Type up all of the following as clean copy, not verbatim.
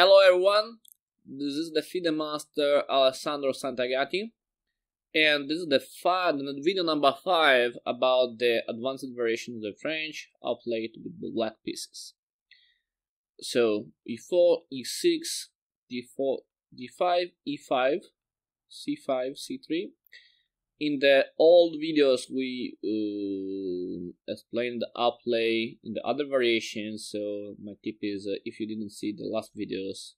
Hello everyone, this is the FIDE master Alessandro Santagati, and this is the video number 5 about the advanced variation of the French outplayed with the black pieces. So e4, e6, d4, d5, e5, c5, c3. In the old videos we explained the outplay in the other variations, so my tip is if you didn't see the last videos,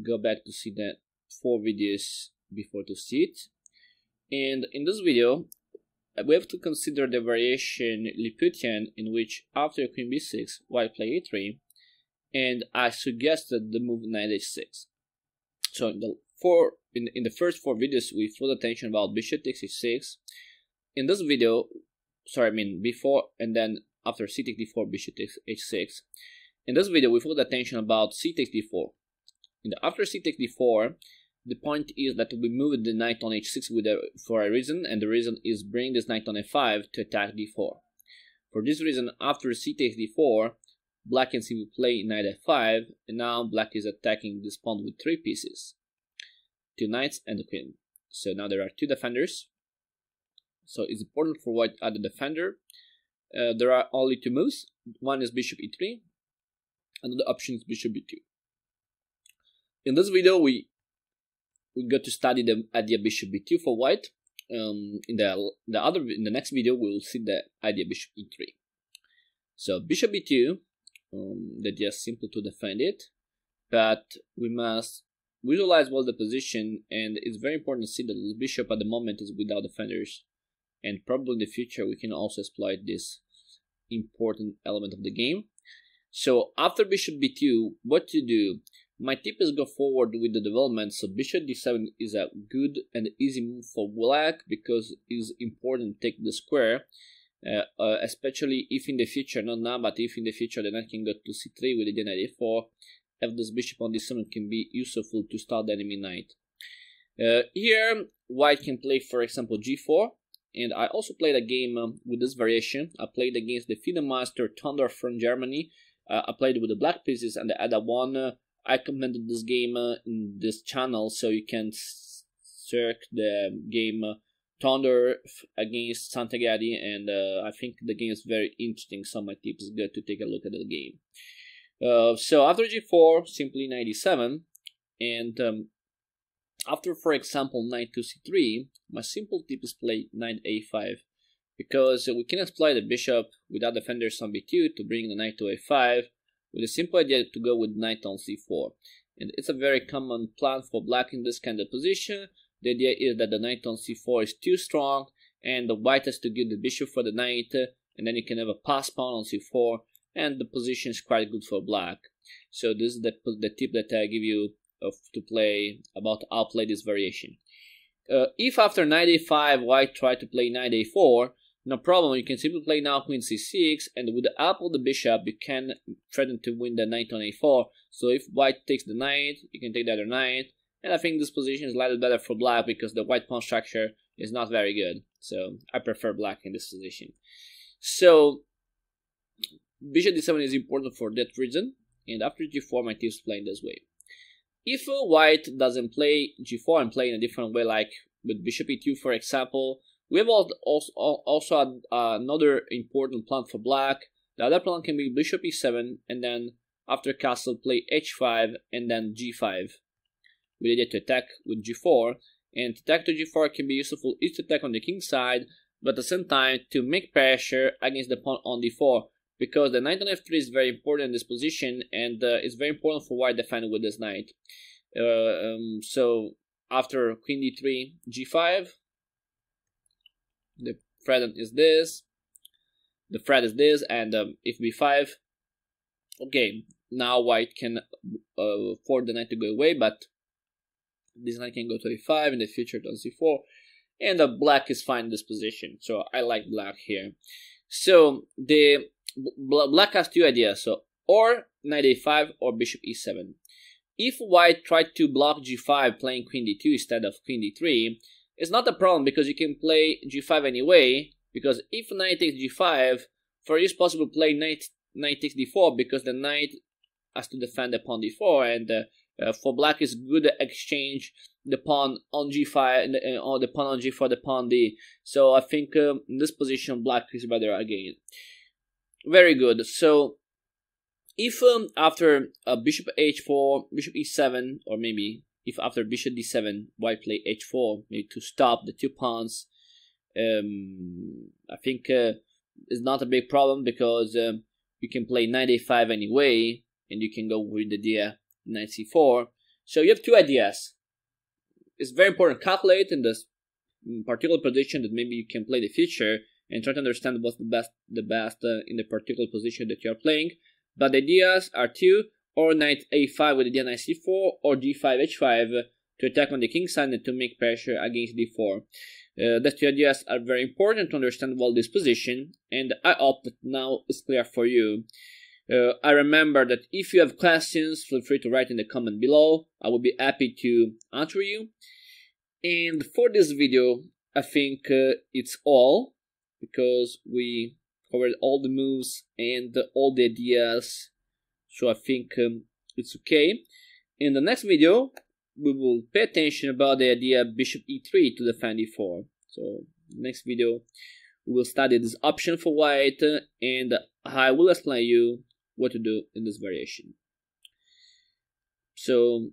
go back to see the 4 videos before to see it. And in this video we have to consider the variation Lputian, in which after queen b6 white play e3, and I suggested the move knight h6. So in the first 4 videos we focused attention about bishop takes h6. In this video, before and then after c takes d4, bishop takes h6. In this video we focused attention about c takes d4. After c takes d4, the point is that we move the knight on h6 for a reason, and the reason is bring this knight on f5 to attack d4. For this reason, after c takes d4, black can simply play knight f5, and now black is attacking this pawn with 3 pieces. 2 knights and a queen. So now there are 2 defenders. So it's important for white to add a defender. There are only 2 moves. One is bishop e3, and the option is bishop b2. In this video we got to study the idea bishop b2 for white. In the next video we will see the idea bishop e3. So bishop b2, the idea is simple to defend it, but we must visualize well the position, and it's very important to see that the bishop at the moment is without defenders, and probably in the future we can also exploit this important element of the game. So after bishop b2, what to do? My tip is go forward with the development. So bishop d7 is a good and easy move for black, because it's important to take the square, especially if in the future, not now, but if in the future the knight can go to c3 with the knight e4. Have this bishop on d7 can be useful to start the enemy knight. Here white can play, for example, g4, and I also played a game with this variation. I played against the FIDE master Thunder from Germany. I played with the black pieces and the other one. I commented this game in this channel, so you can search the game Thunder against Santagati, and I think the game is very interesting, so my tip is good to take a look at the game. So after g4, simply knight e7, and after, for example, knight to c3, my simple tip is play knight a5, because we can exploit the bishop without defenders on b2 to bring the knight to a5, with a simple idea to go with knight on c4. And it's a very common plan for black in this kind of position. The idea is that the knight on c4 is too strong, and the white has to give the bishop for the knight, and then you can have a pass pawn on c4, and the position is quite good for black. So this is the tip that I give you to play about outplay this variation. If after knight a5 white try to play knight a4, no problem, you can simply play now queen c6, and with the help of the bishop you can threaten to win the knight on a4. So if white takes the knight, you can take the other knight, and I think this position is slightly better for black because the white pawn structure is not very good. So I prefer black in this position. So bishop d7 is important for that reason, and after g4 my tip is playing this way. If white doesn't play g4 and play in a different way, like with bishop e2 for example, we have also another important plan for black. The other plan can be bishop e7, and then after castle play h5 and then g5, with the idea to attack with g4. And attack to g4 can be useful if to attack on the king side, but at the same time to make pressure against the pawn on d4, because the knight on f3 is very important in this position, and it's very important for white defending with this knight. So after queen d3, g5, the threat is this, and if b5, okay, now white can force the knight to go away, but this knight can go to a5 in the future to c4, and black is fine in this position. So I like black here. So the black has 2 ideas, so or knight a5 or bishop e7. If white tried to block g5 playing queen d2 instead of queen d3, it's not a problem because you can play g5 anyway, because if knight takes g5, for you it's possible to play knight takes d4, because the knight as to defend the pawn d4, and for black is good exchange the pawn on g5 or the pawn on g4, the pawn d. So I think in this position black is better again. Very good. So if after bishop h4, bishop e7, or maybe if after bishop d7 white play h4, maybe to stop the two pawns, I think it's not a big problem, because you can play knight a5 anyway, and you can go with the idea knight c4. So you have two ideas. It's very important to calculate in this particular position that maybe you can play the future, and try to understand what's the best in the particular position that you're playing. But the ideas are two: or knight a5 with idea knight c4, or d5 h5 to attack on the king side and to make pressure against d4. The two ideas are very important to understand well this position, and I hope that now it's clear for you. I remember that if you have questions, feel free to write in the comment below. I will be happy to answer you. And for this video, I think it's all, because we covered all the moves and all the ideas, so I think it's okay. In the next video, we will pay attention about the idea bishop e3 to defend e4. So next video we will study this option for white, and I will explain you what to do in this variation. So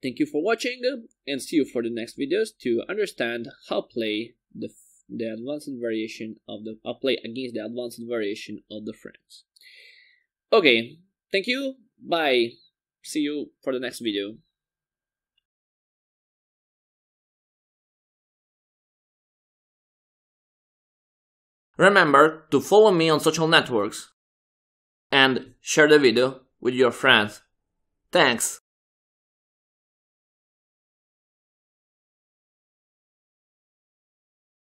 thank you for watching, and see you for the next videos to understand how play the advanced variation of the play against the advanced variation of the friends. Okay, thank you, bye, see you for the next video. Remember to follow me on social networks and share the video with your friends. Thanks!